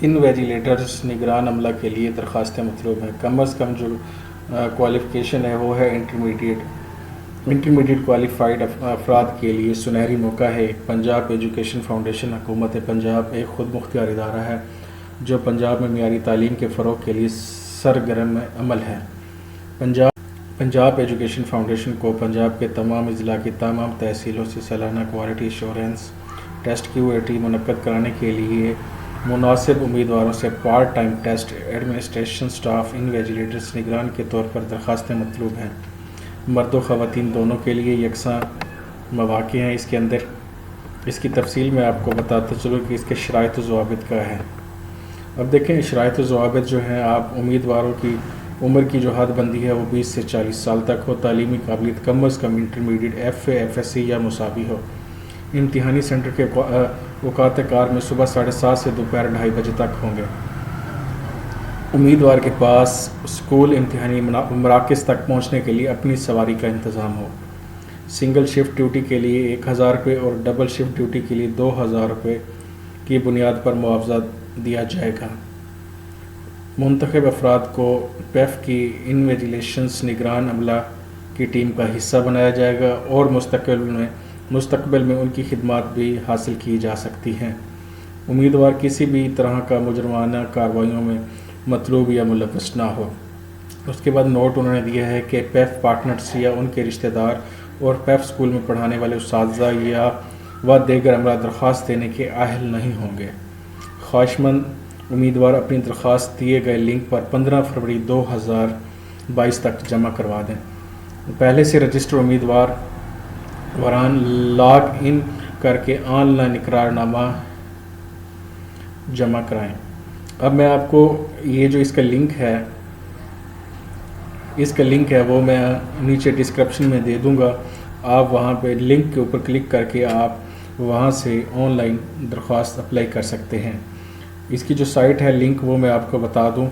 انویجیلیٹرز نگران عملہ کے لیے درخواستیں مطلوب ہیں۔ کم از کم جو کوالیفیکیشن ہے وہ ہے انٹرمیڈیٹ کوالیفائڈ افراد کے لیے سنہری موقع ہے۔ پنجاب ایجوکیشن فاؤنڈیشن حکومت پنجاب ایک خود مختار ادارہ ہے جو پنجاب میں معیاری تعلیم کے فروغ کے لیے سرگرم عمل ہے۔ پنجاب ایجوکیشن فاؤنڈیشن کو پنجاب کے تمام اضلاع کی تمام تحصیلوں سے سالانہ کوالٹی ایشورنس ٹیسٹ QAT منعقد کرانے کے لیے مناسب امیدواروں سے part time test administration staff invigilators نگران کے طور پر درخواستیں مطلوب ہیں۔ مرد و خواتین دونوں کے لیے یکساں مواقع ہیں۔ اس کی تفصیل میں آپ کو بتاتا چلوں کہ اس کے شرائط و ضوابط کیا ہے۔ اب دیکھیں شرائط و ضوابط جو ہیں، آپ امیدواروں کی عمر کی جو حد بندی ہے وہ 20 سے 40 سال تک ہو۔ تعلیمی قابلیت کم از کم انٹرمیڈیٹ FA FSC یا مساوی ہو۔ امتحانی سینٹر کے اوقات کار میں صبح 7:30 سے دوپہر 2:30 بجے تک ہوں گے۔ امیدوار کے پاس اسکول امتحانی مراکز تک پہنچنے کے لیے اپنی سواری کا انتظام ہو۔ سنگل شفٹ ڈیوٹی کے لیے 1000 روپے اور ڈبل شفٹ ڈیوٹی کے لیے 2000 روپے کی بنیاد پر معاوضہ دیا جائے گا۔ منتخب افراد کو PEF کی انویجیلیشنز نگران عملہ کی ٹیم کا حصہ بنایا جائے گا اور مستقبل میں ان کی خدمات بھی حاصل کی جا سکتی ہیں۔ امیدوار کسی بھی طرح کا مجرمانہ کارروائیوں میں مطلوب یا ملوث نہ ہو۔ اس کے بعد نوٹ انہوں نے دیا ہے کہ PEF پارٹنرز یا ان کے رشتہ دار اور PEF اسکول میں پڑھانے والے اساتذہ یا دیگر عملہ درخواست دینے کے اہل نہیں ہوں گے۔ خواہشمند امیدوار اپنی درخواست دیے گئے لنک پر 15 فروری 2022 تک جمع کروا دیں۔ پہلے سے رجسٹر امیدواران لاگ ان کر کے آن لائن اقرار نامہ جمع کرائیں۔ اب میں آپ کو یہ جو اس کا لنک ہے وہ میں نیچے ڈسکرپشن میں دے دوں گا۔ آپ وہاں پہ لنک کے اوپر کلک کر کے آپ وہاں سے آن لائن درخواست اپلائی کر سکتے ہیں۔ اس کی جو سائٹ ہے لنک وہ میں آپ کو بتا دوں،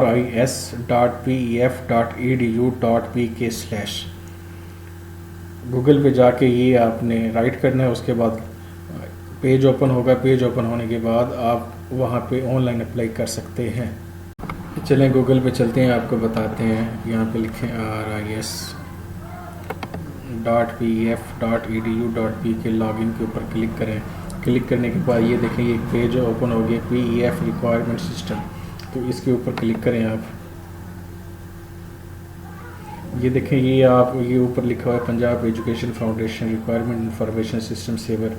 ris.pef.edu.pk/ گوگل پہ جا کے یہ آپ نے رائٹ کرنا ہے۔ اس کے بعد پیج اوپن ہوگا۔ پیج اوپن ہونے کے بعد آپ وہاں پہ آن لائن اپلائی کر سکتے ہیں۔ چلیں گوگل پہ چلتے ہیں، آپ کو بتاتے ہیں۔ یہاں پہ لکھیں ris.pef.edu.pk لاگ ان کے اوپر کلک کریں۔ کلک کرنے کے بعد یہ دیکھیں یہ ایک پیج اوپن ہو گیا PEF ریکوائرمنٹ سسٹم، تو اس کے اوپر کلک کریں آپ۔ یہ دیکھیں یہ اوپر لکھا ہوا ہے Punjab education foundation requirement information system saver.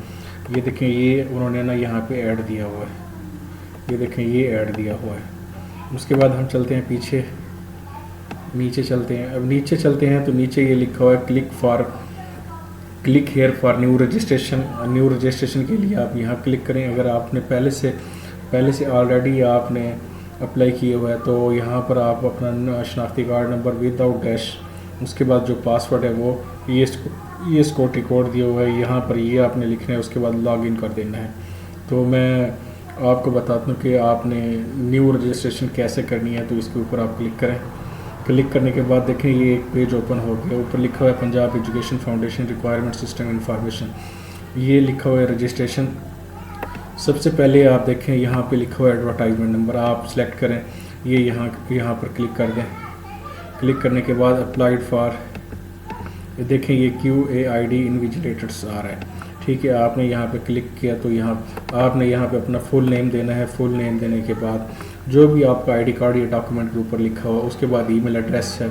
یہ دیکھیں یہ انہوں نے یہاں پہ ایڈ دیا ہوا ہے۔ یہ دیکھیں یہ ایڈ دیا ہوا ہے۔ اس کے بعد ہم چلتے ہیں پیچھے، نیچے چلتے ہیں۔ اب نیچے چلتے ہیں تو نیچے یہ لکھا ہوا ہے click here for new registration. New registration کے لیے آپ یہاں کلک کریں۔ اگر آپ نے پہلے سے آلریڈی آپ نے اپلائی کیا ہوا ہے تو یہاں پر آپ اپنا شناختی card number without dash, اس کے بعد جو پاسورڈ ہے وہ یہ سیکورٹی کوڈ دیا ہوا ہے، یہاں پر یہ آپ نے لکھنا ہے۔ اس کے بعد لاگ ان کر دینا ہے۔ تو میں آپ کو بتاتا ہوں کہ آپ نے نیو رجسٹریشن کیسے کرنی ہے۔ تو اس کے اوپر آپ کلک کریں۔ کلک کرنے کے بعد دیکھیں یہ ایک پیج اوپن ہو گیا۔ اوپر لکھا ہوا ہے Punjab education foundation requirement system information, یہ لکھا ہوا ہے رجسٹریشن۔ سب سے پہلے آپ دیکھیں یہاں پہ لکھا ہوا ہے ایڈورٹائزمنٹ نمبر، آپ سلیکٹ کریں، یہ یہاں پر کلک کر دیں۔ کلک کرنے کے بعد اپلائیڈ فار، دیکھیں یہ QAID انویجیلیٹرز آ رہا ہے۔ ٹھیک ہے، آپ نے یہاں پہ کلک کیا تو آپ نے یہاں پہ اپنا فل نیم دینا ہے۔ فل نیم دینے کے بعد جو بھی آپ کا ID کارڈ یا ڈاکومنٹ کے اوپر لکھا ہوا، اس کے بعد ای میل ایڈریس ہے،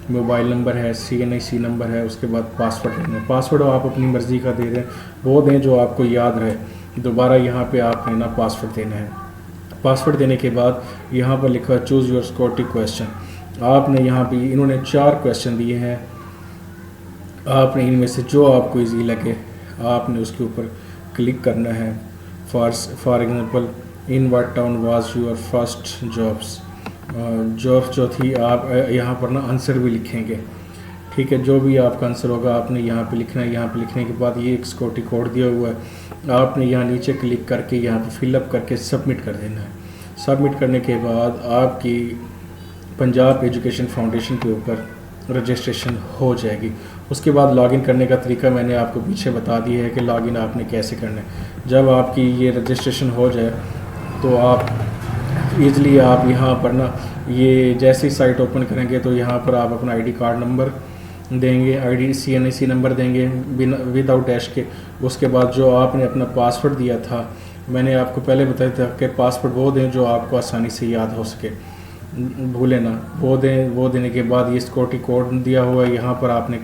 موبائل نمبر ہے، CNIC نمبر ہے، اس کے بعد پاسورڈ دینا ہے۔ پاسورڈ آپ اپنی مرضی کا دے دیں، وہ دیں جو آپ کو یاد رہے۔ دوبارہ یہاں پہ آپ نے پاسورڈ دینا ہے۔ پاسورڈ دینے کے بعد یہاں پر لکھا ہے چوز یور سیکورٹی کویسچن۔ آپ نے یہاں پہ انہوں نے 4 کویسچن دیے ہیں، آپ نے ان میں سے جو آپ کو ایزی لگے آپ نے اس کے اوپر کلک کرنا ہے۔ For example in what town was your first jobs جو تھی، آپ یہاں پر آنسر بھی لکھیں گے۔ ٹھیک ہے، جو بھی آپ کا آنسر ہوگا آپ نے یہاں پہ لکھنا ہے۔ یہاں پہ لکھنے کے بعد یہ ایک سیکورٹی کوڈ دیا ہوا ہے، آپ نے یہاں نیچے کلک کر کے یہاں پہ فل اپ کر کے سبمٹ کر دینا ہے۔ سبمٹ کرنے کے بعد آپ کی پنجاب ایجوکیشن فاؤنڈیشن کے اوپر رجسٹریشن ہو جائے گی۔ اس کے بعد لاگ ان کرنے کا طریقہ میں نے آپ کو پیچھے بتا دیا ہے کہ لاگ ان آپ نے کیسے کرنا ہے۔ جب آپ کی یہ رجسٹریشن ہو جائے تو آپ ایزلی آپ یہاں پر نا یہ جیسے ہی سائٹ اوپن کریں گے تو یہاں پر آپ اپنا آئی ڈی کارڈ نمبر دیں گے, آئی ڈی CNAC نمبر دیں گے ود آؤٹ ڈیش کے. اس کے بعد جو آپ نے اپنا پاسورڈ دیا تھا, میں نے آپ کو پہلے بتایا تھا کہ پاسورڈ وہ دیں جو آپ کو آسانی سے یاد ہو سکے, بھولیں نا, وہ دیں. وہ دینے کے بعد یہ سیکورٹی کوڈ دیا ہوا ہے, یہاں پر آپ نے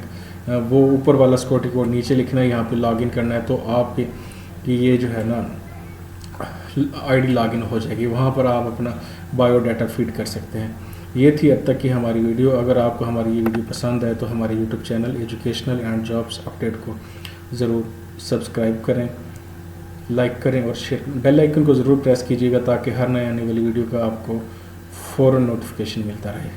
وہ اوپر والا سیکورٹی کوڈ نیچے لکھنا ہے, یہاں پہ لاگ ان کرنا ہے, تو آپ کی یہ جو ہے نا آئی ڈی لاگ ان ہو جائے گی. وہاں پر آپ اپنا بایو ڈاٹا فیڈ کر سکتے ہیں. یہ تھی اب تک کی ہماری ویڈیو. اگر آپ کو ہماری یہ ویڈیو پسند آئے تو ہمارے YouTube channel educational and jobs update کو ضرور سبسکرائب کریں, لائک کریں اور شیئر, بیل آئیکن کو ضرور پریس کیجیے گا تاکہ ہر نئے آنے والی ویڈیو کا آپ کو فوراً نوٹیفیکیشن ملتا رہے.